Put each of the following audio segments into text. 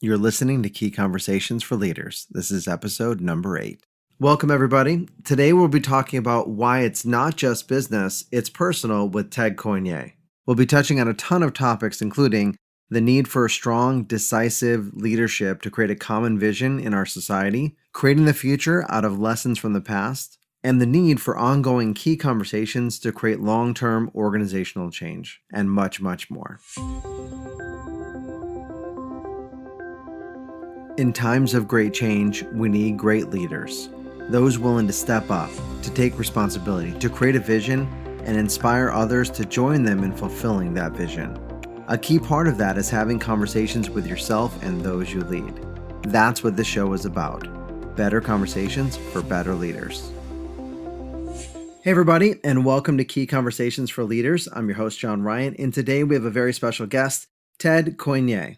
You're listening to Key Conversations for Leaders. This is episode number 8. Welcome, everybody. Today we'll be talking about why it's not just business, it's personal with Ted Coine. We'll be touching on a ton of topics, including the need for a strong, decisive leadership to create a common vision in our society, creating the future out of lessons from the past, and the need for ongoing key conversations to create long-term organizational change, and much, much more. In times of great change, we need great leaders, those willing to step up, to take responsibility, to create a vision, and inspire others to join them in fulfilling that vision. A key part of that is having conversations with yourself and those you lead. That's what this show is about. Better conversations for better leaders. Hey everybody, and welcome to Key Conversations for Leaders. I'm your host, John Ryan, and today we have a very special guest, Ted Coine.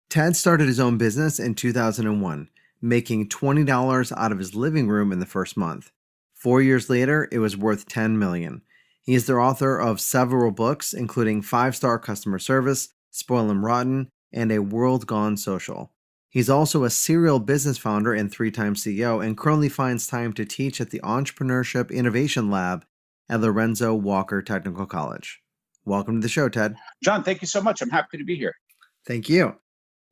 Ted started his own business in 2001, making $20 out of his living room in the first month. 4 years later, it was worth $10 million. He is the author of several books, including 5-Star Customer Service, Spoil 'Em Rotten, and A World Gone Social. He's also a serial business founder and 3-time CEO, and currently finds time to teach at the Entrepreneurship Innovation Lab at Lorenzo Walker Technical College. Welcome to the show, Ted. John, thank you so much. I'm happy to be here. Thank you.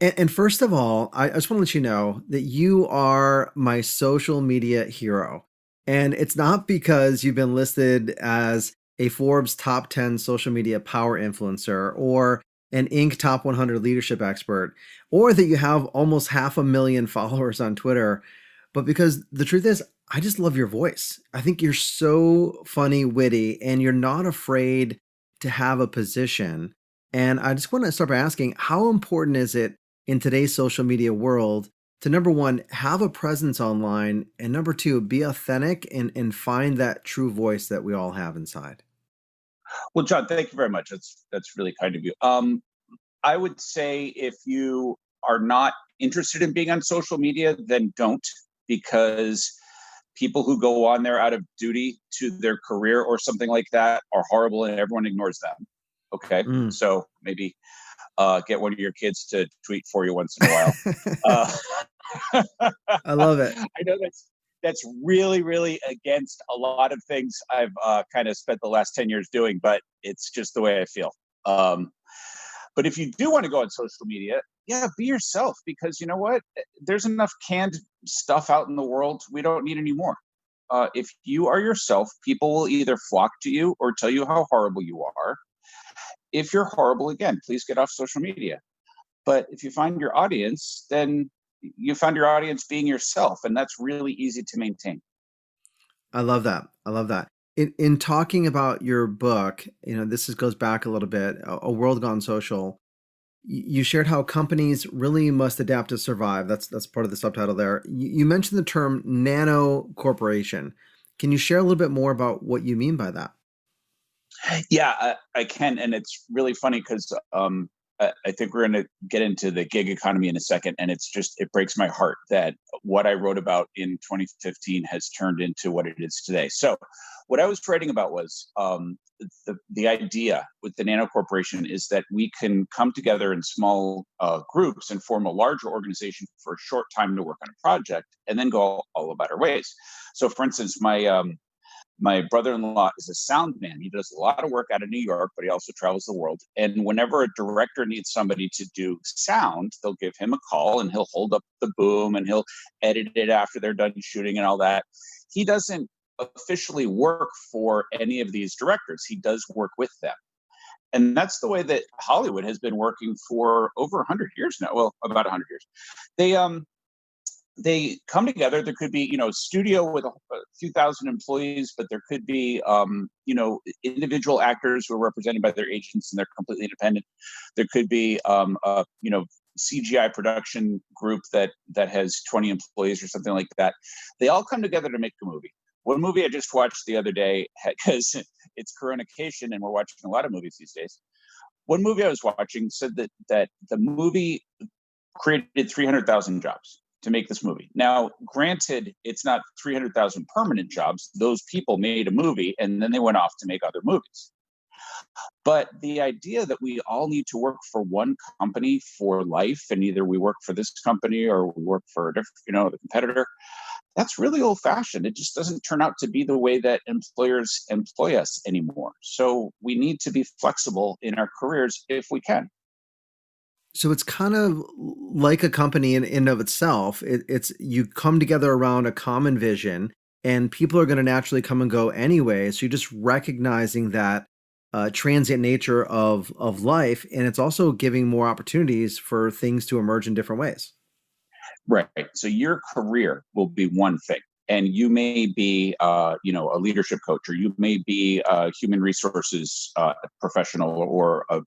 And first of all, I just want to let you know that you are my social media hero. And it's not because you've been listed as a Forbes top 10 social media power influencer or an Inc. top 100 leadership expert, or that you have almost 500,000 followers on Twitter, but because the truth is, I just love your voice. I think you're so funny, witty, and you're not afraid to have a position. And I just want to start by asking, how important is it in today's social media world to, number one, have a presence online, and number two, be authentic and find that true voice that we all have inside? Well, John, thank you very much. That's really kind of you. I would say if you are not interested in being on social media, then don't, because people who go on there out of duty to their career or something like that are horrible and everyone ignores them. Okay. So maybe get one of your kids to tweet for you once in a while. I love it. I know that's really, really against a lot of things I've kind of spent the last 10 years doing, but it's just the way I feel. But if you do want to go on social media, yeah, be yourself, because you know what? There's enough canned stuff out in the world. We don't need any more. If you are yourself, people will either flock to you or tell you how horrible you are. If you're horrible, again, please get off social media. But if you find your audience, then you found your audience being yourself, and that's really easy to maintain. I love that. I love that. In talking about your book, this goes back a little bit, A World Gone Social. You shared how companies really must adapt to survive. That's part of the subtitle there. You mentioned the term nano corporation. Can you share a little bit more about what you mean by that? Yeah, I can. And it's really funny because I think we're going to get into the gig economy in a second. And it breaks my heart that what I wrote about in 2015 has turned into what it is today. So what I was writing about was the idea with the nano corporation is that we can come together in small groups and form a larger organization for a short time to work on a project and then go all about our ways. So for instance, my brother-in-law is a sound man. He does a lot of work out of New York, but he also travels the world. And whenever a director needs somebody to do sound, they'll give him a call and he'll hold up the boom and he'll edit it after they're done shooting and all that. He doesn't officially work for any of these directors. He does work with them. And that's the way that Hollywood has been working for over 100 years now. Well, about 100 years. They come together. There could be, a studio with a few thousand employees, but there could be, individual actors who are represented by their agents and they're completely independent. There could be, CGI production group that has 20 employees or something like that. They all come together to make a movie. One movie I just watched the other day, because it's Coronation and we're watching a lot of movies these days. One movie I was watching said that the movie created 300,000 jobs to make this movie. Now, granted, it's not 300,000 permanent jobs. Those people made a movie and then they went off to make other movies. But the idea that we all need to work for one company for life, and either we work for this company or we work for a different, the competitor, that's really old fashioned. It just doesn't turn out to be the way that employers employ us anymore. So we need to be flexible in our careers if we can. So it's kind of like a company in of itself. It's you come together around a common vision, and people are going to naturally come and go anyway. So you're just recognizing that transient nature of life, and it's also giving more opportunities for things to emerge in different ways. Right. So your career will be one thing. And you may be, a leadership coach, or you may be a human resources professional, or a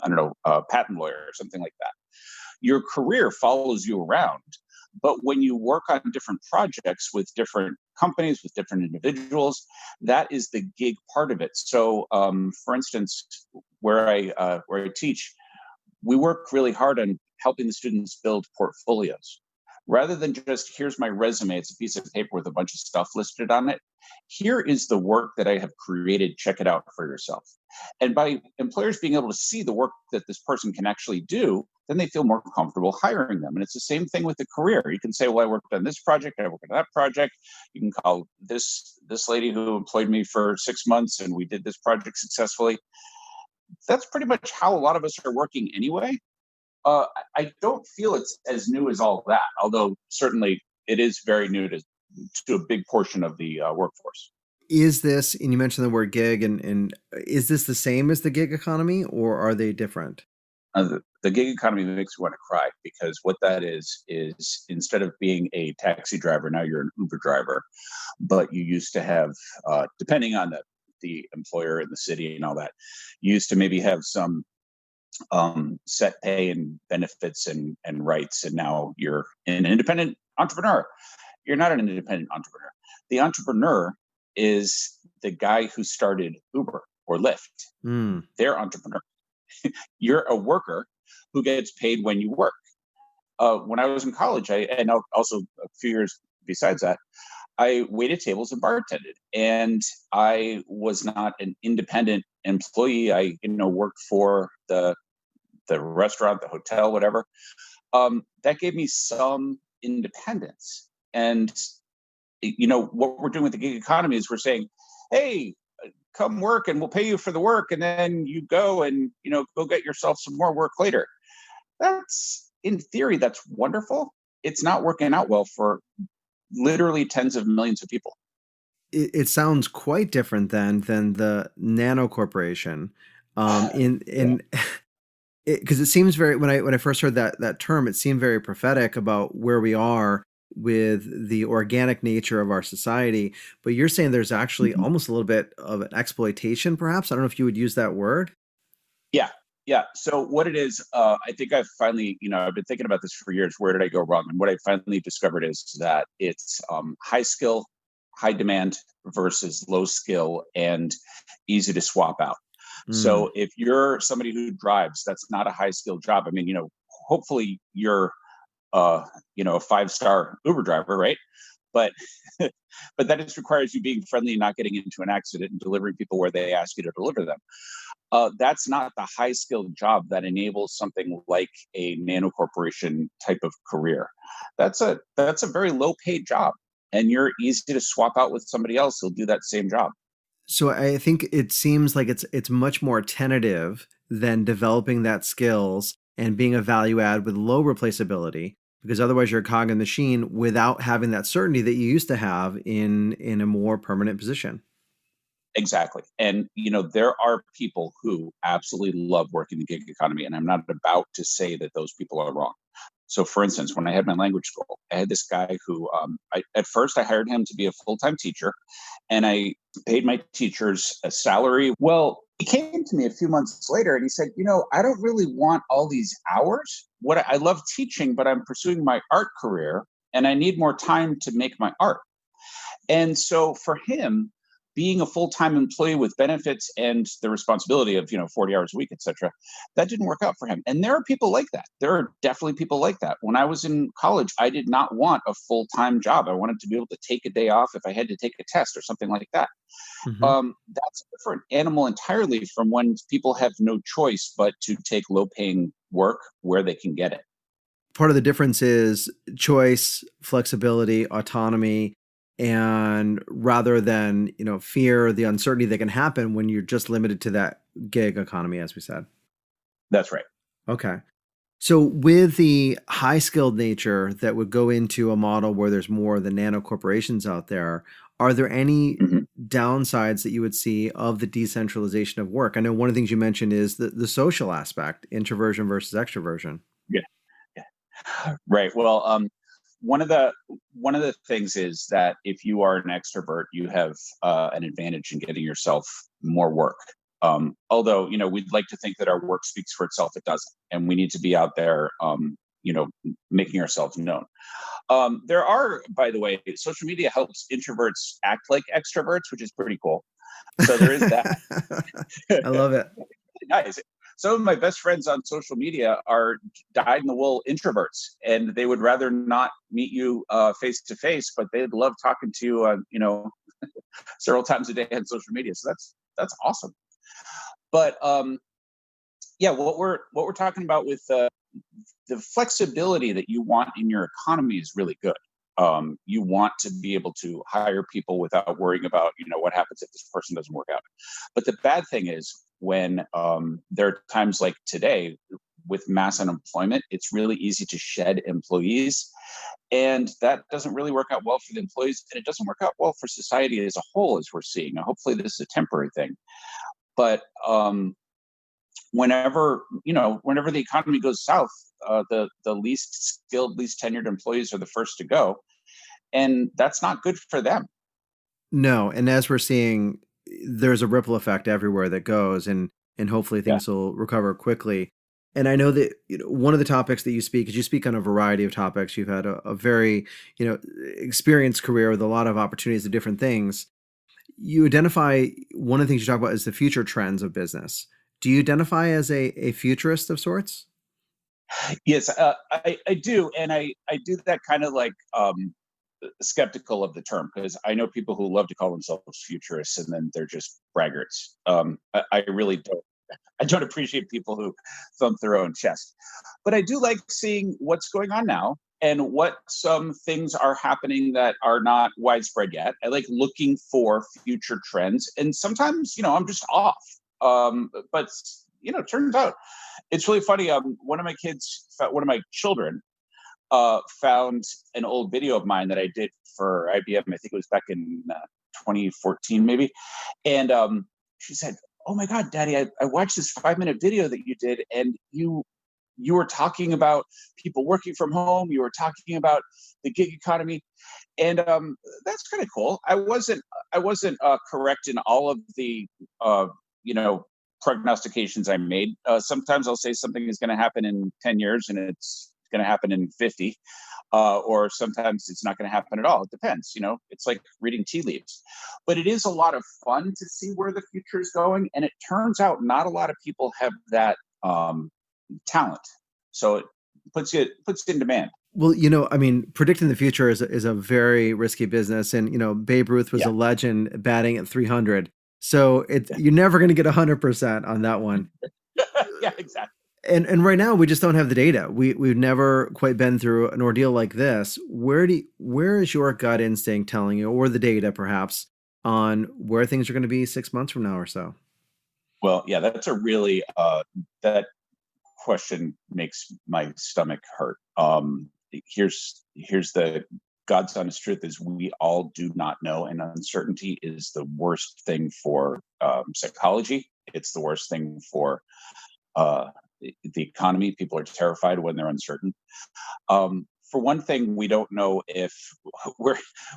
I don't know, a patent lawyer or something like that. Your career follows you around. But when you work on different projects with different companies, with different individuals, that is the gig part of it. So, for instance, where I teach, we work really hard on helping the students build portfolios. Rather than just, here's my resume, it's a piece of paper with a bunch of stuff listed on it. Here is the work that I have created. Check it out for yourself. And by employers being able to see the work that this person can actually do, then they feel more comfortable hiring them. And it's the same thing with the career. You can say, well, I worked on this project, I worked on that project. You can call this lady who employed me for 6 months and we did this project successfully. That's pretty much how a lot of us are working anyway. I don't feel it's as new as all that, although certainly it is very new to a big portion of the workforce. Is this, and you mentioned the word gig, and is this the same as the gig economy, or are they different? The gig economy makes me want to cry, because what that is instead of being a taxi driver, now you're an Uber driver. But you used to have, depending on the employer and the city and all that, you used to maybe have some set pay and benefits and rights, and now you're an independent entrepreneur. You're not an independent entrepreneur. The entrepreneur is the guy who started Uber or Lyft. Mm. They're entrepreneur. You're a worker who gets paid when you work. When I was in college, and also a few years besides that, I waited tables and bartended, and I was not an independent employee. I, worked for the restaurant, the hotel, whatever. That gave me some independence. And what we're doing with the gig economy is we're saying, hey, come work and we'll pay you for the work, and then you go and go get yourself some more work later. That's, in theory, that's wonderful. It's not working out well for literally tens of millions of people. It sounds quite different than the nano corporation. In because it seems very, when I first heard that term, it seemed very prophetic about where we are with the organic nature of our society. But you're saying there's actually Mhm. almost a little bit of an exploitation, perhaps. I don't know if you would use that word. Yeah. Yeah. So what it is, I think I've finally, I've been thinking about this for years. Where did I go wrong? And what I finally discovered is that it's high skill, high demand versus low skill and easy to swap out. Mm. So if you're somebody who drives, that's not a high skill job. I mean, hopefully you're, a 5-star Uber driver, right? But but that just requires you being friendly and not getting into an accident and delivering people where they ask you to deliver them. That's not the high skilled job that enables something like a nano corporation type of career. That's a very low paid job, and you're easy to swap out with somebody else who'll do that same job. So I think it seems like it's much more tentative than developing that skills and being a value add with low replaceability, because otherwise you're a cog in the machine without having that certainty that you used to have in a more permanent position. Exactly. And there are people who absolutely love working the gig economy, and I'm not about to say that those people are wrong. So, for instance, when I had my language school, I had this guy who, at first, I hired him to be a full time teacher, and I paid my teachers a salary. Well, he came to me a few months later and he said, I don't really want all these hours. I love teaching, but I'm pursuing my art career, and I need more time to make my art. And so for him, being a full-time employee with benefits and the responsibility of 40 hours a week, etc., that didn't work out for him. And there are people like that. There are definitely people like that. When I was in college, I did not want a full-time job. I wanted to be able to take a day off if I had to take a test or something like that. Hmm. That's a different animal entirely from when people have no choice but to take low-paying work where they can get it. Part of the difference is choice, flexibility, autonomy, and rather than, fear, the uncertainty that can happen when you're just limited to that gig economy, as we said. That's right. Okay. So with the high skilled nature that would go into a model where there's more of the nano corporations out there, are there any Mhm. downsides that you would see of the decentralization of work? I know one of the things you mentioned is the social aspect, introversion versus extroversion. Yeah. Yeah. Right. Well, one of the things is that if you are an extrovert, you have an advantage in getting yourself more work. Although we'd like to think that our work speaks for itself, it doesn't, and we need to be out there, making ourselves known. There are, by the way, social media helps introverts act like extroverts, which is pretty cool. So there is that. I love it. Nice. Some of my best friends on social media are dyed-in-the-wool introverts, and they would rather not meet you face to face, but they'd love talking to you, several times a day on social media. So that's awesome. But yeah, what we're talking about with the flexibility that you want in your economy is really good. You want to be able to hire people without worrying about what happens if this person doesn't work out. But the bad thing is when there are times like today with mass unemployment, it's really easy to shed employees, and that doesn't really work out well for the employees, and it doesn't work out well for society as a whole, as we're seeing. Now, hopefully, this is a temporary thing, but whenever the economy goes south, the least skilled, least tenured employees are the first to go, and that's not good for them. No, and as we're seeing, there's a ripple effect everywhere that goes, and hopefully Yeah. things will recover quickly. And I know that one of the topics that you speak is you speak on a variety of topics. You've had a very experienced career with a lot of opportunities to different things. You identify one of the things you talk about is the future trends of business. Do you identify as a futurist of sorts? Yes, I do, and I do that kind of like skeptical of the term, because I know people who love to call themselves futurists and then they're just braggarts. I really don't. I don't appreciate people who thump their own chest, but I do like seeing what's going on now and what some things are happening that are not widespread yet. I like looking for future trends, and sometimes I'm just off. But it turns out it's really funny. One of my children, found an old video of mine that I did for IBM. I think it was back in 2014, maybe. And she said, "Oh my God, Daddy, I watched this 5 minute video that you did, and you were talking about people working from home. You were talking about the gig economy, and that's kind of cool. I wasn't correct in all of the you know prognostications I made. Sometimes I'll say something is going to happen in 10 years, and it's going to happen in 50, or sometimes it's not going to happen at all. It depends. It's like reading tea leaves. But it is a lot of fun to see where the future is going, and it turns out not a lot of people have that talent. So it puts you in demand. Well, I mean, predicting the future is a very risky business, and Babe Ruth was Yeah. a legend batting at 300. So you're never going to get 100% on that one. Yeah, exactly. And right now we just don't have the data. We've never quite been through an ordeal like this. Where is your gut instinct telling you, or the data perhaps, on where things are going to be 6 months from now or so? Well, yeah, that's a really that question makes my stomach hurt. Here's the God's honest truth: is we all do not know, and uncertainty is the worst thing for psychology. It's the worst thing for uh, the economy. People are terrified when they're uncertain. For one thing, we don't know if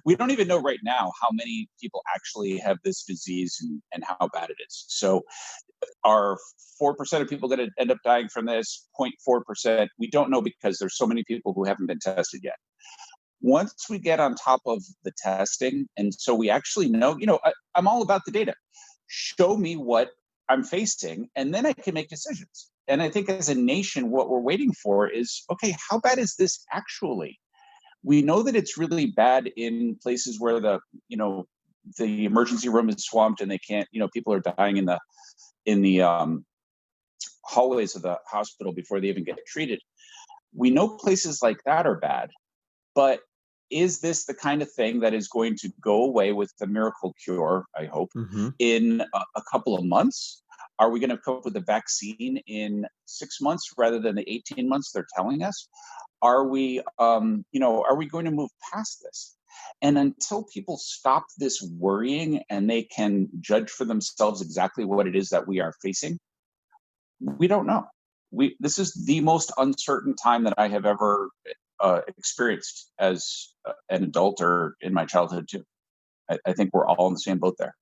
we don't even know right now how many people actually have this disease, and how bad it is. So are 4% of people going to end up dying from this? 0.4%. We don't know, because there's so many people who haven't been tested yet. Once we get on top of the testing, and so we actually know, I'm all about the data. Show me what I'm facing, and then I can make decisions. And I think as a nation, what we're waiting for is, okay, how bad is this actually? We know that it's really bad in places where the emergency room is swamped and they can't, people are dying in the hallways of the hospital before they even get treated. We know places like that are bad, but is this the kind of thing that is going to go away with the miracle cure, I hope, Mm-hmm. in a couple of months? Are we going to come up with a vaccine in 6 months rather than the 18 months they're telling us? Are we going to move past this? And until people stop this worrying and they can judge for themselves exactly what it is that we are facing, we don't know. This is the most uncertain time that I have ever experienced as an adult or in my childhood too. I think we're all in the same boat there.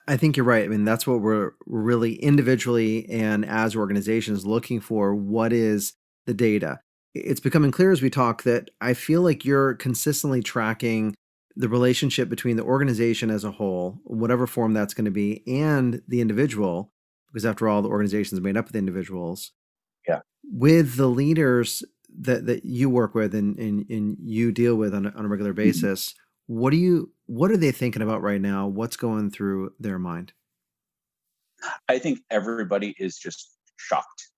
I think you're right. I mean, that's what we're really individually and as organizations looking for. What is the data? It's becoming clear as we talk that I feel like you're consistently tracking the relationship between the organization as a whole, whatever form that's going to be, and the individual, because after all, the organization is made up of the individuals. Yeah. With the leaders that you work with and you deal with on a regular Mhm. basis, what are they thinking about right now? What's going through their mind? I think everybody is just shocked,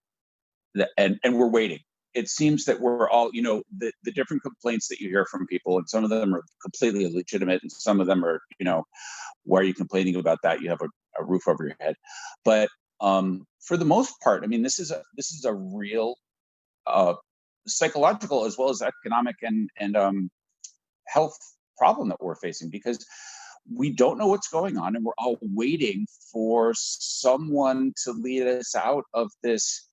and we're waiting. It seems that we're all, the different complaints that you hear from people, and some of them are completely legitimate, and some of them are, why are you complaining about that? You have a roof over your head. But for the most part, I mean, this is a real uh, psychological as well as economic and health problem that we're facing, because we don't know what's going on and we're all waiting for someone to lead us out of this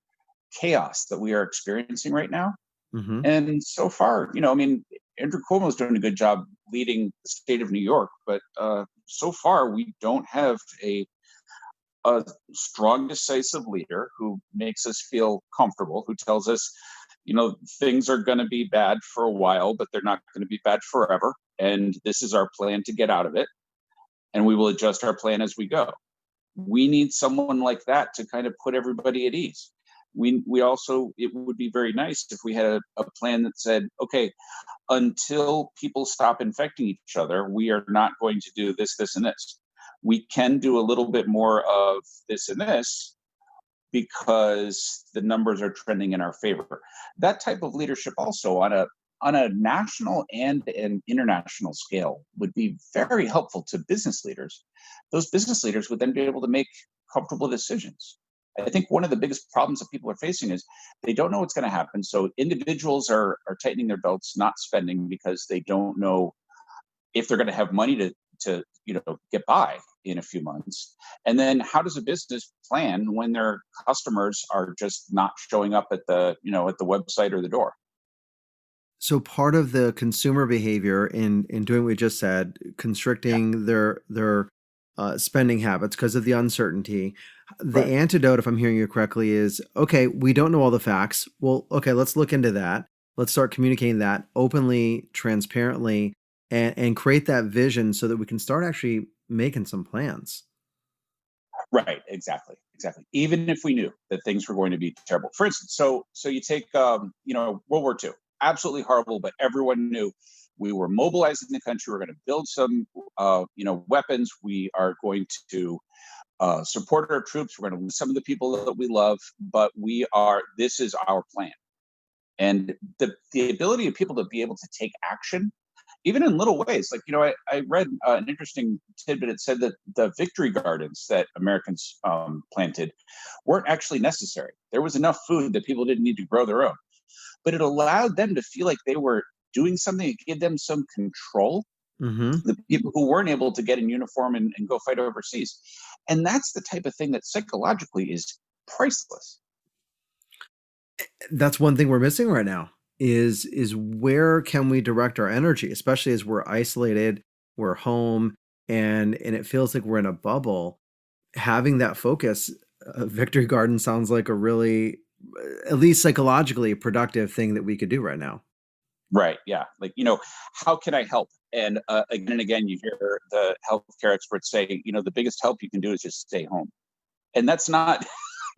chaos that we are experiencing right now. Hmm. And so far, I mean, Andrew Cuomo's doing a good job leading the state of New York, but so far we don't have a strong, decisive leader who makes us feel comfortable, who tells us, things are going to be bad for a while, but they're not going to be bad forever. And this is our plan to get out of it. And we will adjust our plan as we go. We need someone like that to kind of put everybody at ease. We also, it would be very nice if we had a plan that said, okay, until people stop infecting each other, we are not going to do this, this, and this. We can do a little bit more of this and this because the numbers are trending in our favor. That type of leadership also on a national and an international scale would be very helpful to business leaders. Those business leaders would then be able to make comfortable decisions. I think one of the biggest problems that people are facing is they don't know what's going to happen. So individuals are tightening their belts, not spending because they don't know if they're going to have money to get by in a few months. And then how does a business plan when their customers are just not showing up at the website or the door? So part of the consumer behavior in doing what we just said, Yeah. constricting their spending habits because of the uncertainty. The Right. antidote, if I'm hearing you correctly, is okay. We don't know all the facts. Well, okay, let's look into that. Let's start communicating that openly, transparently, and create that vision so that we can start actually making some plans. Right, exactly, exactly. Even if we knew that things were going to be terrible. For instance, so you take World War II, absolutely horrible, but everyone knew we were mobilizing the country. We're going to build some weapons. We are going to support our troops. We're going to lose some of the people that we love, but this is our plan. And the ability of people to be able to take action even in little ways. Like, I read an interesting tidbit. It said that the victory gardens that Americans planted weren't actually necessary. There was enough food that people didn't need to grow their own, but it allowed them to feel like they were doing something. It gave them some control. Hmm. The people who weren't able to get in uniform and go fight overseas. And that's the type of thing that psychologically is priceless. That's one thing we're missing right now is where can we direct our energy, especially as we're isolated, we're home, and it feels like we're in a bubble. Having that focus, Victory Garden sounds like a really, at least psychologically, productive thing that we could do right now. Right. Yeah. Like, how can I help? And again and again, you hear the healthcare experts say, the biggest help you can do is just stay home. And that's not,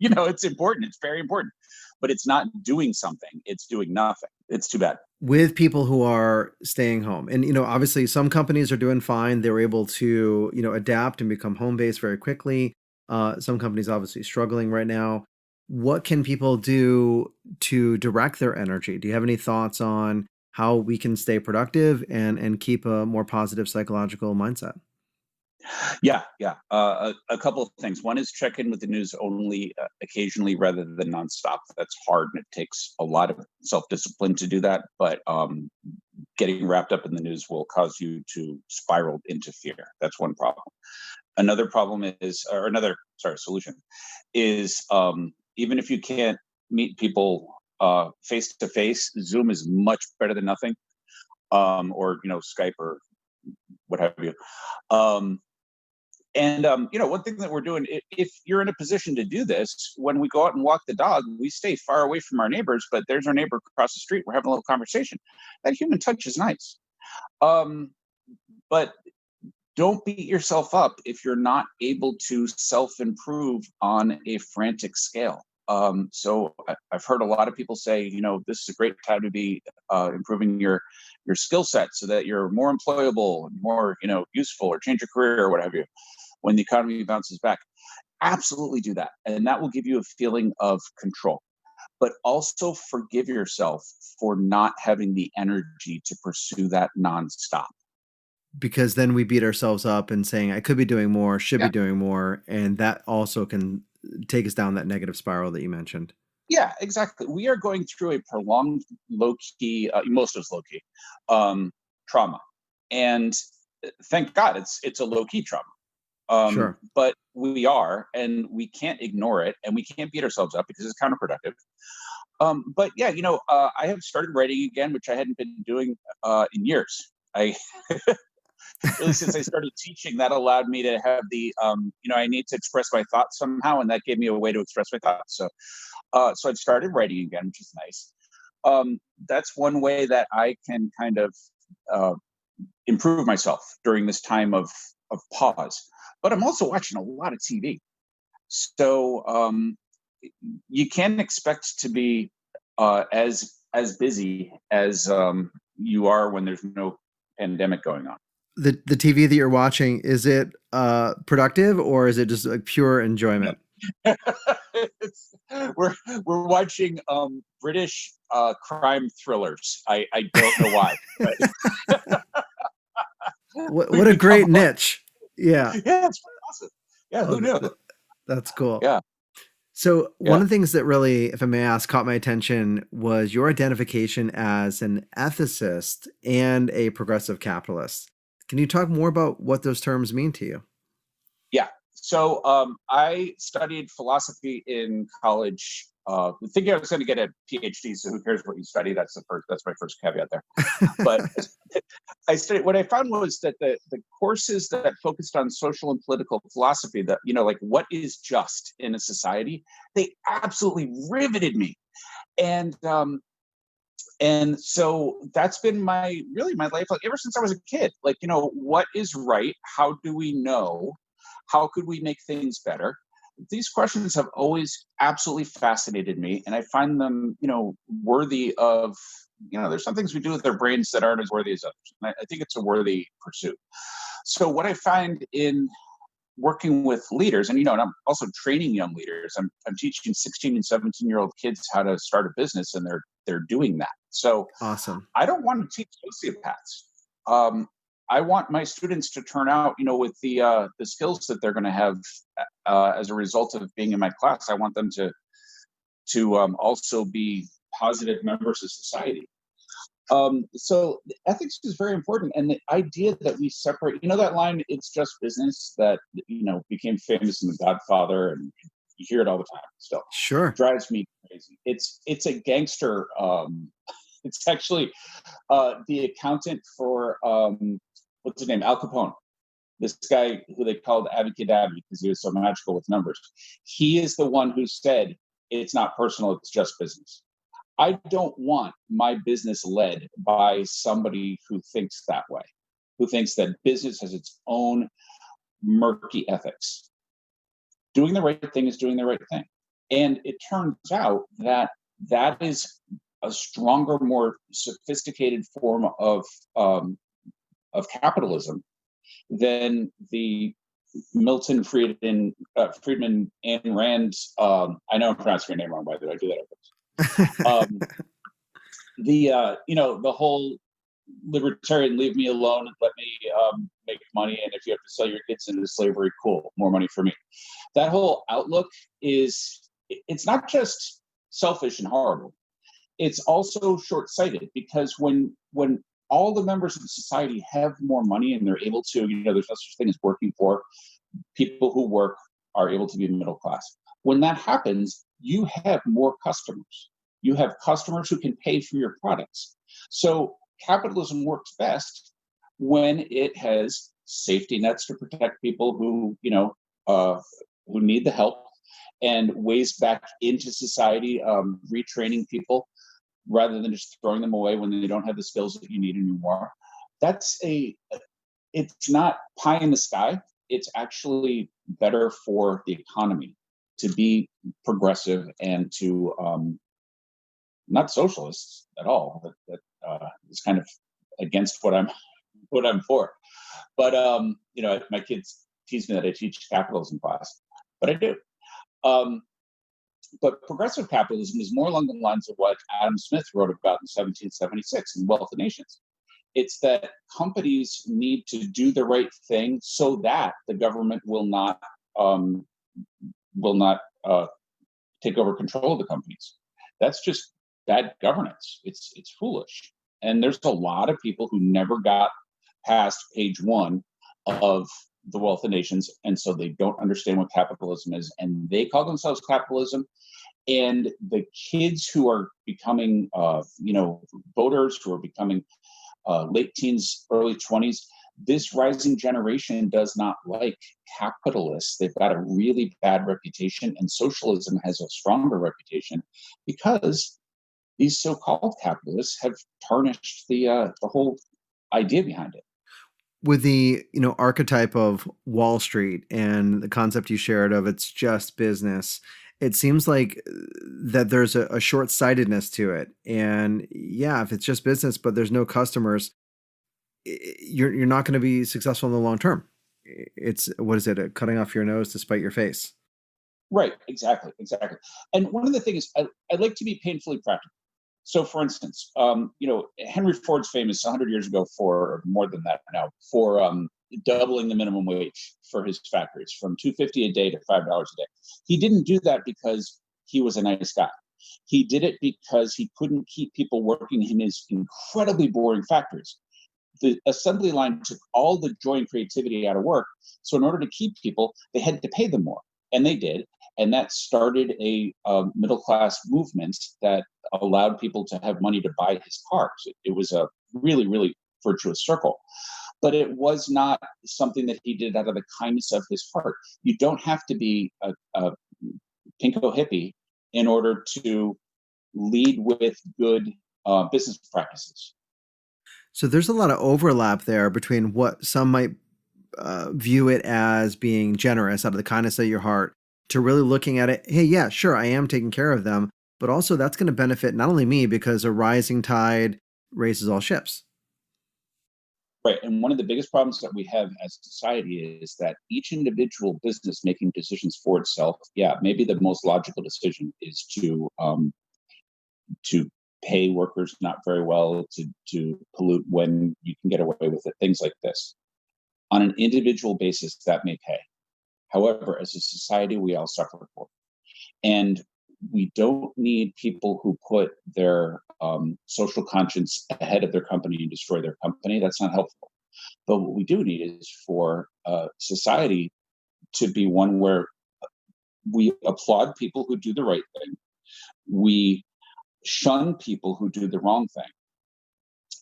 it's important. It's very important, but it's not doing something. It's doing nothing. It's too bad. With people who are staying home. And, obviously some companies are doing fine. They're able to, adapt and become home based very quickly. Some companies obviously struggling right now. What can people do to direct their energy? Do you have any thoughts on how we can stay productive and keep a more positive psychological mindset? Yeah. Yeah. A couple of things. One is check in with the news only occasionally rather than nonstop. That's hard and it takes a lot of self-discipline to do that. But getting wrapped up in the news will cause you to spiral into fear. That's one problem. Another problem is, or another, sorry, solution is even if you can't meet people face to face, Zoom is much better than nothing, or Skype or what have you. One thing that we're doing, if you're in a position to do this, when we go out and walk the dog, we stay far away from our neighbors, but there's our neighbor across the street. We're having a little conversation. That human touch is nice. But don't beat yourself up if you're not able to self-improve on a frantic scale. So I've heard a lot of people say, this is a great time to be improving your skill set so that you're more employable, more, useful, or change your career or what have you when the economy bounces back. Absolutely do that. And that will give you a feeling of control. But also forgive yourself for not having the energy to pursue that nonstop. Because then we beat ourselves up and saying, I could be doing more, should be Yeah. doing more. And that also can take us down that negative spiral that you mentioned. Yeah, exactly. We are going through a prolonged low key, most of us low key, trauma. And thank God it's a low key trauma. Sure. But we are, and we can't ignore it, and we can't beat ourselves up because it's counterproductive. But yeah, I have started writing again, which I hadn't been doing in years. I really, since I started teaching, that allowed me to have I need to express my thoughts somehow, and that gave me a way to express my thoughts. So I've started writing again, which is nice. That's one way that I can kind of uh, improve myself during this time of pause. But I'm also watching a lot of TV. So you can't expect to be as busy as you are when there's no pandemic going on. The TV that you're watching, is it productive or is it just like pure No. enjoyment? It's- we're we're watching British crime thrillers. I don't know why, but What we've a become great niche. Yeah. yeah, it's pretty awesome. Yeah, Oh, who knew? that's cool. Yeah, So one yeah. of the things that really, if I may ask, caught my attention was your identification as an ethicist and a progressive capitalist. Can you talk more about what those terms mean to you? Yeah. So I studied philosophy in college. Thinking I was going to get a PhD, so who cares what you study? That's my first caveat there. But I studied. What I found was that the courses that focused on social and political philosophy, that like what is just in a society, they absolutely riveted me. And so that's been my life, like ever since I was a kid. Like, what is right? How do we know? How could we make things better? These questions have always absolutely fascinated me, and I find them, worthy of, there's some things we do with our brains that aren't as worthy as others. And I think it's a worthy pursuit. So what I find in working with leaders, and I'm also training young leaders. I'm teaching 16 and 17-year-old kids how to start a business, and they're doing that. So Awesome. I don't want to teach sociopaths. I want my students to turn out, with the skills that they're going to have as a result of being in my class. I want them to also be positive members of society. So ethics is very important, and the idea that we separate, that line, "It's just business," that became famous in The Godfather, and you hear it all the time. Still Sure. drives me crazy. It's a gangster. It's actually the accountant for what's his name, Al Capone. This guy who they called Abby because he was so magical with numbers. He is the one who said, "It's not personal; it's just business." I don't want my business led by somebody who thinks that way, who thinks that business has its own murky ethics. Doing the right thing is doing the right thing. And it turns out that that is a stronger, more sophisticated form of capitalism than the Milton Friedman, Friedman Ayn Rand. I know I'm pronouncing your name wrong, by the way. I do that. The whole libertarian, leave me alone and let me make money, and if you have to sell your kids into slavery, cool, more money for me. That whole outlook it's not just selfish and horrible, it's also short-sighted, because when all the members of the society have more money and they're able to, there's no such thing as working poor. People who work are able to be middle class. When that happens, you have more customers. You have customers who can pay for your products. So capitalism works best when it has safety nets to protect people who need the help, and ways back into society, retraining people rather than just throwing them away when they don't have the skills that you need anymore. It's not pie in the sky. It's actually better for the economy to be progressive and to not socialists at all. That is kind of against what I'm for. But my kids tease me that I teach capitalism class, but I do. But progressive capitalism is more along the lines of what Adam Smith wrote about in 1776 in Wealth of Nations. It's that companies need to do the right thing so that the government will not take over control of the companies. That's just bad governance. It's foolish. And there's a lot of people who never got past page 1 of the Wealth of Nations, and so they don't understand what capitalism is, and they call themselves capitalism. And the kids who are becoming, voters, who are becoming late teens, early 20s, this rising generation does not like capitalists. They've got a really bad reputation, and socialism has a stronger reputation because these so-called capitalists have tarnished the whole idea behind it. With the archetype of Wall Street and the concept you shared of it's just business, it seems like that there's a short-sightedness to it. And yeah, if it's just business but there's no customers, you're not going to be successful in the long term. It's, what is it, cutting off your nose to spite your face? Right, exactly. And one of the things I like to be painfully practical. So, for instance, Henry Ford's famous 100 years ago, for more than that now, for doubling the minimum wage for his factories from $2.50 a day to $5 a day. He didn't do that because he was a nice guy. He did it because he couldn't keep people working in his incredibly boring factories. The assembly line took all the joy and creativity out of work. So in order to keep people, they had to pay them more. And they did. And that started a middle-class movement that allowed people to have money to buy his cars. It was a really, really virtuous circle. But it was not something that he did out of the kindness of his heart. You don't have to be a pinko hippie in order to lead with good business practices. So there's a lot of overlap there between what some might view it as being generous out of the kindness of your heart, to really looking at it, hey, yeah, sure, I am taking care of them, but also that's going to benefit not only me, because a rising tide raises all ships. Right. And one of the biggest problems that we have as a society is that each individual business making decisions for itself, maybe the most logical decision is to pay workers not very well, to pollute when you can get away with it, things like this. On an individual basis, that may pay. However, as a society, we all suffer for it. And we don't need people who put their social conscience ahead of their company and destroy their company. That's not helpful. But what we do need is for society to be one where we applaud people who do the right thing. We shun people who do the wrong thing.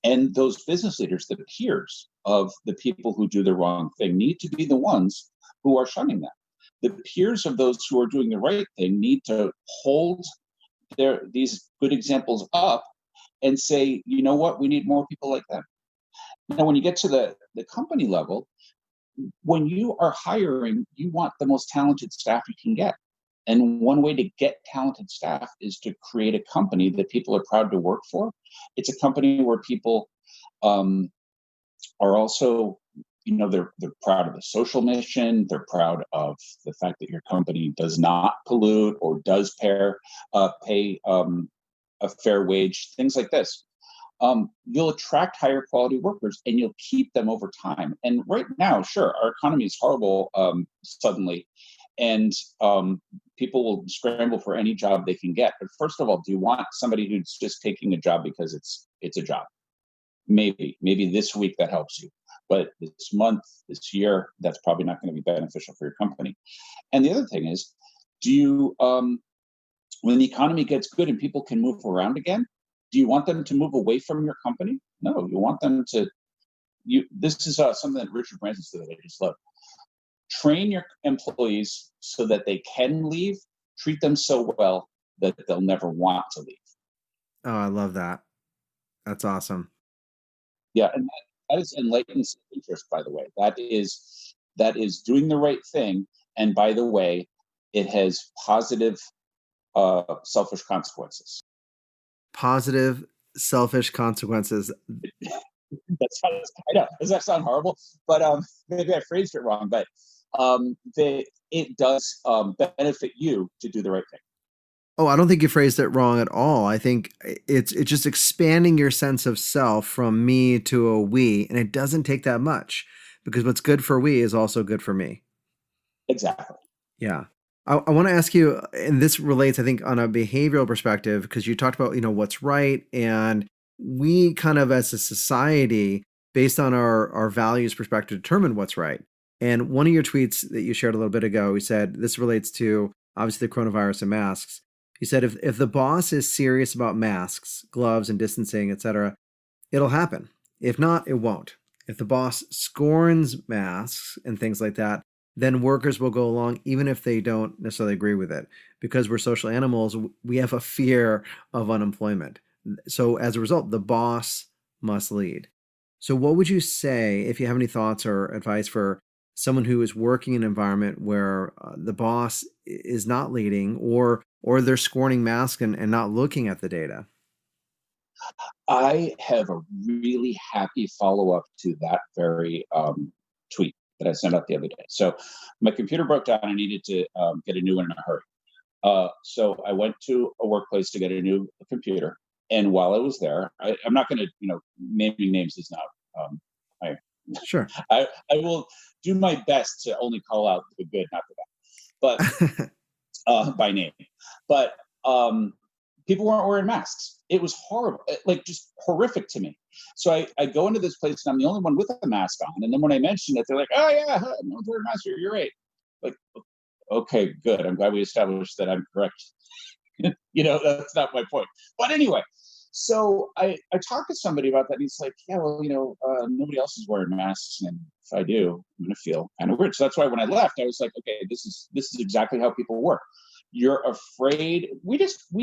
And those business leaders, the peers of the people who do the wrong thing, need to be the ones who are shunning them. The peers of those who are doing the right thing need to hold these good examples up and say, you know what, we need more people like them. Now, when you get to the company level, when you are hiring, you want the most talented staff you can get. And one way to get talented staff is to create a company that people are proud to work for. It's a company where people are also, they're proud of the social mission. They're proud of the fact that your company does not pollute or does pay a fair wage, things like this. You'll attract higher quality workers and you'll keep them over time. And right now, sure, our economy is horrible suddenly, and people will scramble for any job they can get. But first of all, do you want somebody who's just taking a job because it's a job? Maybe this week that helps you, but this month, this year, that's probably not going to be beneficial for your company. And the other thing is, do you, when the economy gets good and people can move around again, do you want them to move away from your company? No, you want them to. This is something that Richard Branson said that I just love. Train your employees so that they can leave. Treat them so well that they'll never want to leave. Oh, I love that. That's awesome. Yeah, and that is enlightened self-interest, by the way. That is doing the right thing. And by the way, it has positive selfish consequences. Positive, selfish consequences. I know. Does that sound horrible? But maybe I phrased it wrong. But it does benefit you to do the right thing. Oh, I don't think you phrased it wrong at all. I think it's just expanding your sense of self from me to a we, and it doesn't take that much because what's good for we is also good for me. Exactly. Yeah. I want to ask you, and this relates, I think, on a behavioral perspective, because you talked about, what's right. And we kind of, as a society, based on our values perspective, determine what's right. And one of your tweets that you shared a little bit ago, we said, this relates to, obviously, the coronavirus and masks. You said, if the boss is serious about masks, gloves, and distancing, et cetera, it'll happen. If not, it won't. If the boss scorns masks and things like that, then workers will go along even if they don't necessarily agree with it. Because we're social animals, we have a fear of unemployment. So as a result, the boss must lead. So what would you say, if you have any thoughts or advice for someone who is working in an environment where the boss is not leading, or they're scorning masks and not looking at the data? I have a really happy follow-up to that very tweet that I sent out the other day. So my computer broke down. I needed to get a new one in a hurry. So I went to a workplace to get a new computer. And while I was there, I'm not going to, naming names is not. Sure. I will do my best to only call out the good, not the bad, but by name. But people weren't wearing masks. It was horrible, like just horrific to me. So I go into this place and I'm the only one with a mask on. And then when I mention it, they're like, "Oh yeah, no one's wearing a mask here. You're right." Like, okay, good. I'm glad we established that I'm correct. That's not my point. But anyway, so I talked to somebody about that. And he's like, "Yeah, well, nobody else is wearing masks, and if I do, I'm gonna feel kind of weird." So that's why when I left, I was like, "Okay, this is exactly how people work. You're afraid. We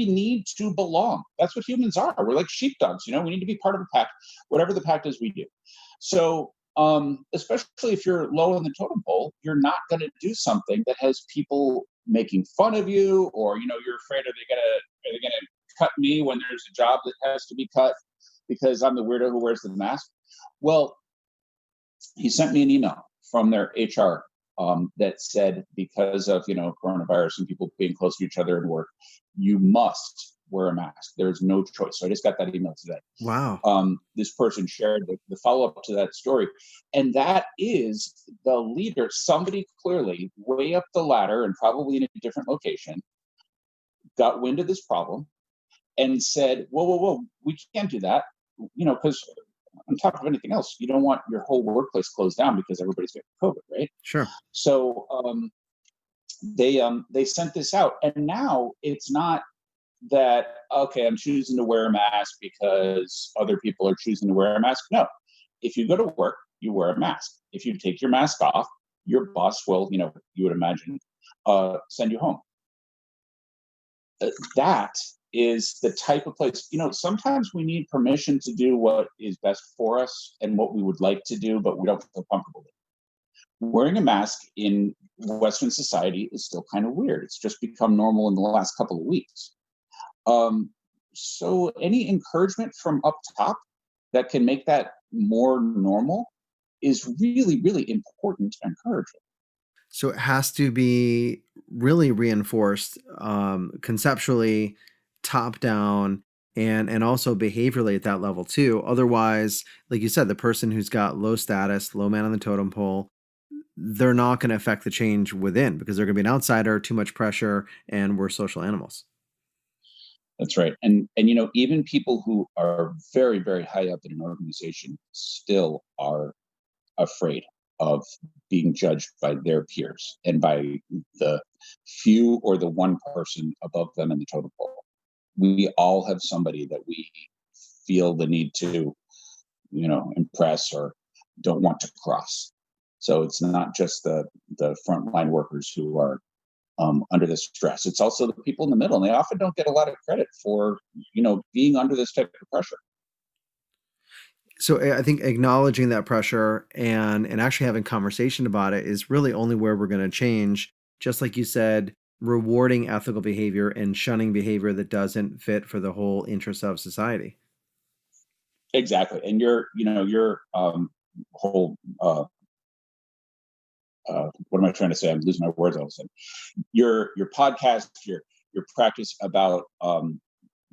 need to belong. That's what humans are. We're like sheepdogs. We need to be part of a pack. Whatever the pack is, we do. So, especially if you're low in the totem pole, you're not going to do something that has people making fun of you, or you're afraid are they gonna cut me when there's a job that has to be cut because I'm the weirdo who wears the mask. Well, he sent me an email from their HR that said, because of coronavirus and people being close to each other at work, you must wear a mask. There's no choice. So I just got that email today. Wow. This person shared the follow-up to that story. And that is the leader, somebody clearly way up the ladder and probably in a different location, got wind of this problem and said, whoa, we can't do that. Because on top of anything else, you don't want your whole workplace closed down because everybody's getting COVID, right? Sure. So they sent this out, and now it's not that, okay, I'm choosing to wear a mask because other people are choosing to wear a mask. No, if you go to work, you wear a mask. If you take your mask off, your boss will, you would imagine, send you home. That is the type of place, sometimes we need permission to do what is best for us and what we would like to do, but we don't feel comfortable with. Wearing a mask in Western society is still kind of weird. It's just become normal in the last couple of weeks. So any encouragement from up top that can make that more normal is really, really important and encouraging. So it has to be really reinforced conceptually, top down, and also behaviorally at that level too. Otherwise, like you said, the person who's got low status, low man on the totem pole, they're not going to affect the change within because they're going to be an outsider, too much pressure, and we're social animals. That's right. And even people who are very, very high up in an organization still are afraid of being judged by their peers and by the few or the one person above them in the totem pole. We all have somebody that we feel the need to, impress or don't want to cross. So it's not just the frontline workers who are under this stress. It's also the people in the middle, and they often don't get a lot of credit for, being under this type of pressure. So I think acknowledging that pressure and actually having conversation about it is really only where we're going to change. Just like you said, rewarding ethical behavior and shunning behavior that doesn't fit for the whole interest of society. Exactly. And your whole what am I trying to say? I'm losing my words all of a sudden. Your podcast, your practice about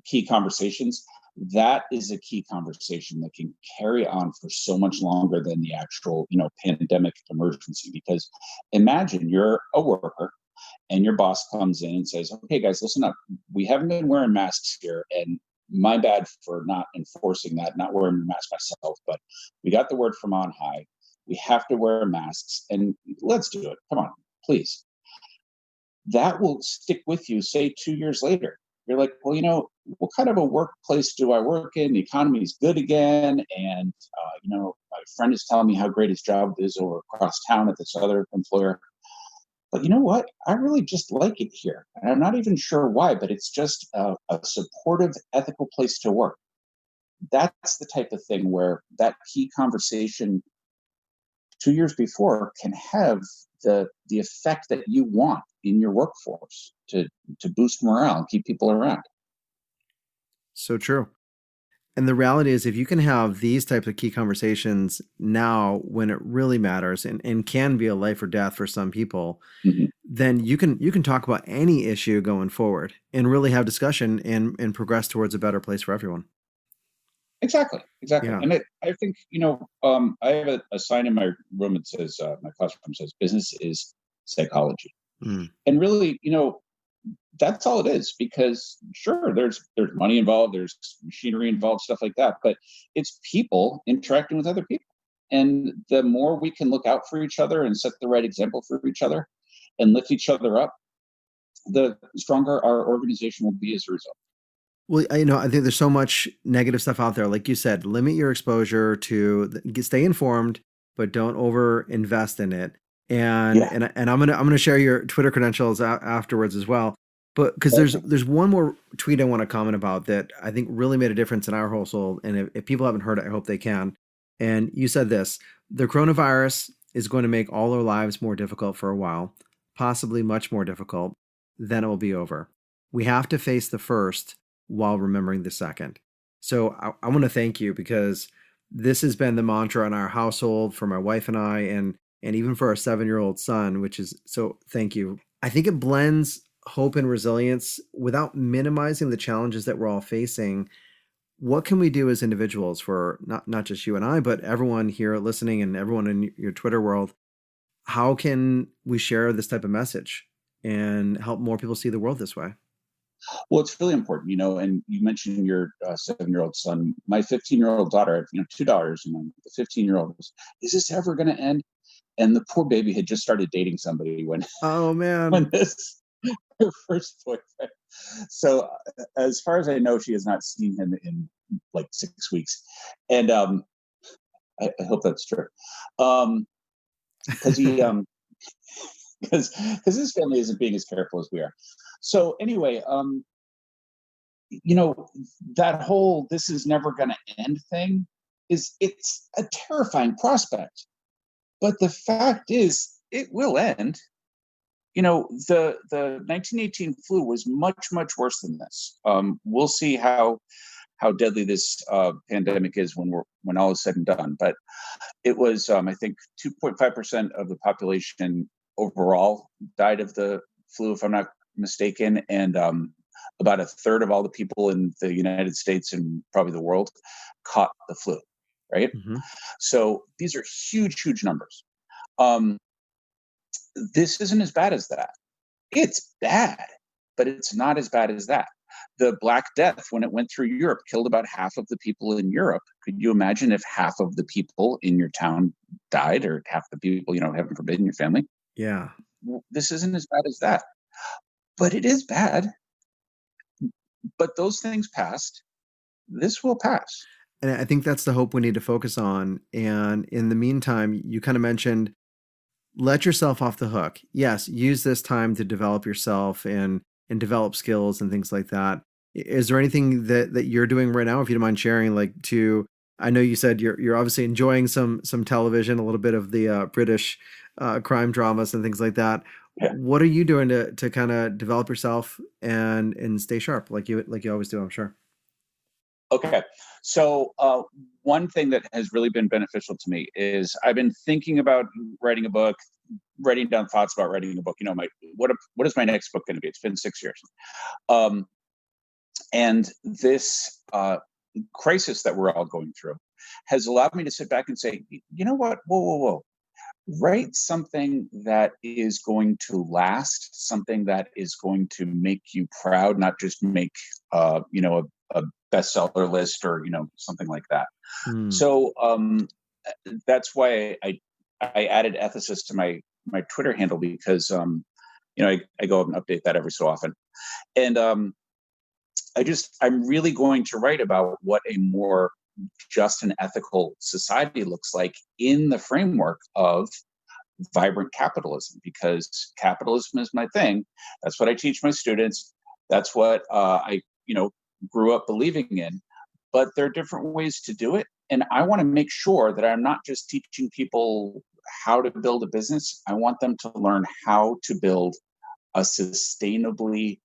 key conversations, that is a key conversation that can carry on for so much longer than the actual, pandemic emergency. Because imagine you're a worker and your boss comes in and says, okay, guys, listen up. We haven't been wearing masks here, and my bad for not enforcing that, not wearing a mask myself, but we got the word from on high. We have to wear masks, and let's do it. Come on, please. That will stick with you, say 2 years later. You're like, well, what kind of a workplace do I work in? The economy is good again. And, my friend is telling me how great his job is over across town at this other employer. But you know what? I really just like it here. And I'm not even sure why, but it's just a supportive, ethical place to work. That's the type of thing where that key conversation 2 years before can have the effect that you want in your workforce to boost morale and keep people around. So true. And the reality is if you can have these types of key conversations now when it really matters and can be a life or death for some people, Mm-hmm. then you can talk about any issue going forward and really have discussion and progress towards a better place for everyone. Exactly. Yeah. And I think, I have a sign in my room that says, my classroom says, business is psychology. Mm. And really, that's all it is, because sure, there's money involved, there's machinery involved, stuff like that, but it's people interacting with other people. And the more we can look out for each other and set the right example for each other and lift each other up, the stronger our organization will be as a result. Well, I think there's so much negative stuff out there. Like you said, limit your exposure to stay informed, but don't over invest in it. And Yeah. and I'm gonna share your Twitter credentials afterwards as well. But because there's one more tweet I want to comment about that I think really made a difference in our household. And if people haven't heard it, I hope they can. And you said this: the coronavirus is going to make all our lives more difficult for a while, possibly much more difficult. Then it will be over. We have to face the first while remembering the second. So I want to thank you because this has been the mantra in our household for my wife and I, and even for our 7-year-old son, which is so thank you. I think it blends hope and resilience without minimizing the challenges that we're all facing. What can we do as individuals for not just you and I, but everyone here listening and everyone in your Twitter world? How can we share this type of message and help more people see the world this way? Well, it's really important, and you mentioned your 7-year-old son. My 15-year-old daughter, I have, 2 daughters, and the 15-year-old is this ever going to end? And the poor baby had just started dating somebody when, Oh man. when this, her first boyfriend. So as far as I know, she has not seen him in like 6 weeks. And I hope that's true. Because he, because his family isn't being as careful as we are. So anyway, that whole "this is never going to end" thing it's a terrifying prospect. But the fact is, it will end. The 1918 flu was much worse than this. We'll see how deadly this pandemic is when all is said and done. But it was, I think, 2.5% of the population overall died of the flu, if I'm not mistaken, and about a third of all the people in the United States and probably the world caught the flu. Right. Hmm. So these are huge numbers. Um, this isn't as bad as that. It's bad, but it's not as bad as that. The Black Death, when it went through Europe, killed about half of the people in Europe. Could you imagine if half of the people in your town died, or half the people, heaven forbid, in your family? Yeah. This isn't as bad as that, but it is bad. But those things passed. This will pass. And I think that's the hope we need to focus on. And in the meantime, you kind of mentioned let yourself off the hook. Yes, use this time to develop yourself and develop skills and things like that. Is there anything that you're doing right now, if you don't mind sharing, like to I know you said you're obviously enjoying some television, a little bit of the British crime dramas and things like that. Yeah. What are you doing to kind of develop yourself and stay sharp like you always do, I'm sure. Okay. So one thing that has really been beneficial to me is I've been thinking about writing a book, writing down thoughts about writing a book. What is my next book going to be? It's been 6 years. Um, and this crisis that we're all going through has allowed me to sit back and say, you know what? Whoa. Write something that is going to last, something that is going to make you proud, not just make, a bestseller list or, something like that. Mm. So that's why I added ethicist to my Twitter handle, because, I go up and update that every so often. And I'm really going to write about what a more just and ethical society looks like in the framework of vibrant capitalism, because capitalism is my thing. That's what I teach my students. That's what I grew up believing in. But there are different ways to do it, and I want to make sure that I'm not just teaching people how to build a business. I want them to learn how to build a sustainably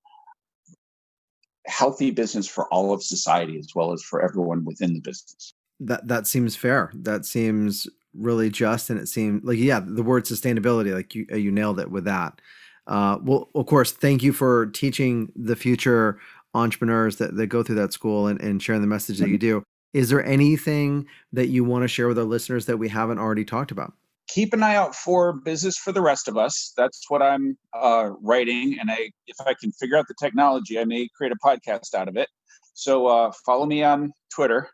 healthy business for all of society, as well as for everyone within the business. That seems fair. That seems really just, and it seemed like the word sustainability, like you nailed it with that. Well, of course, thank you for teaching the future entrepreneurs that go through that school and sharing the message that you do. Is there anything that you want to share with our listeners that we haven't already talked about? Keep an eye out for Business for the Rest of Us. That's what I'm writing, and if I can figure out the technology, I may create a podcast out of it. So follow me on Twitter,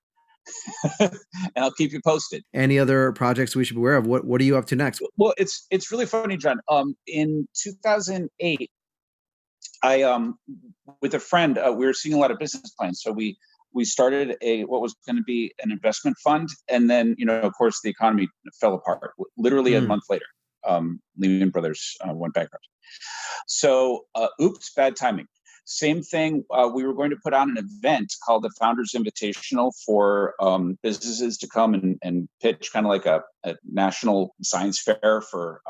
and I'll keep you posted. Any other projects we should be aware of? What are you up to next? Well, it's really funny, John. In 2008, I with a friend, we were seeing a lot of business plans, so we started what was going to be an investment fund, and then of course the economy fell apart. Literally a month later, Lehman Brothers went bankrupt. So, oops, bad timing. Same thing. We were going to put on an event called the Founders Invitational for businesses to come and pitch, kind of like a national science fair for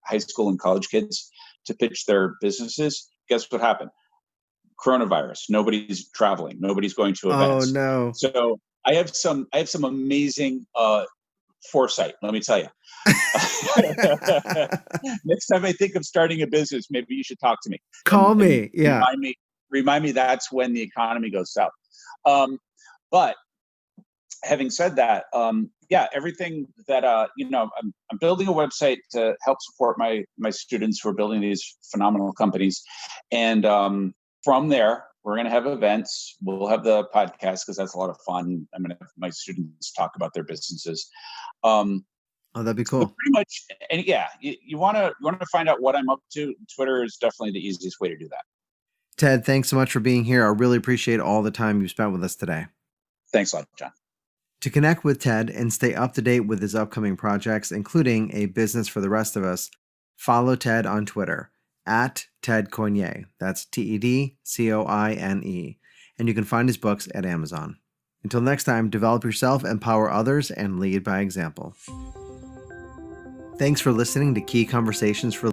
high school and college kids to pitch their businesses. Guess what happened? Coronavirus. Nobody's traveling. Nobody's going to events. Oh no. So I have some amazing foresight. Let me tell you. Next time I think of starting a business, maybe you should talk to me. Call me. Yeah. Remind me that's when the economy goes south. But having said that, everything that I'm building a website to help support my students who are building these phenomenal companies, and from there we're going to have events. We'll have the podcast because that's a lot of fun. I'm going to have my students talk about their businesses. Oh, that'd be cool. Pretty much, and you want to find out what I'm up to. Twitter is definitely the easiest way to do that. Ted, thanks so much for being here. I really appreciate all the time you spent with us today. Thanks a lot, John. To connect with Ted and stay up to date with his upcoming projects, including a Business for the Rest of Us, follow Ted on Twitter @Ted Coine. That's TEDCOINE. and you can find his books at Amazon. Until next time, develop yourself, empower others, and lead by example. Thanks for listening to Key Conversations for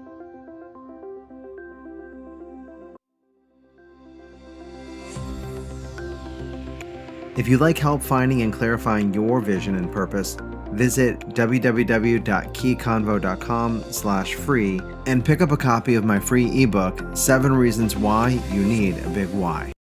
If you'd like help finding and clarifying your vision and purpose, visit www.keyconvo.com/free and pick up a copy of my free ebook, 7 Reasons Why You Need a Big Why.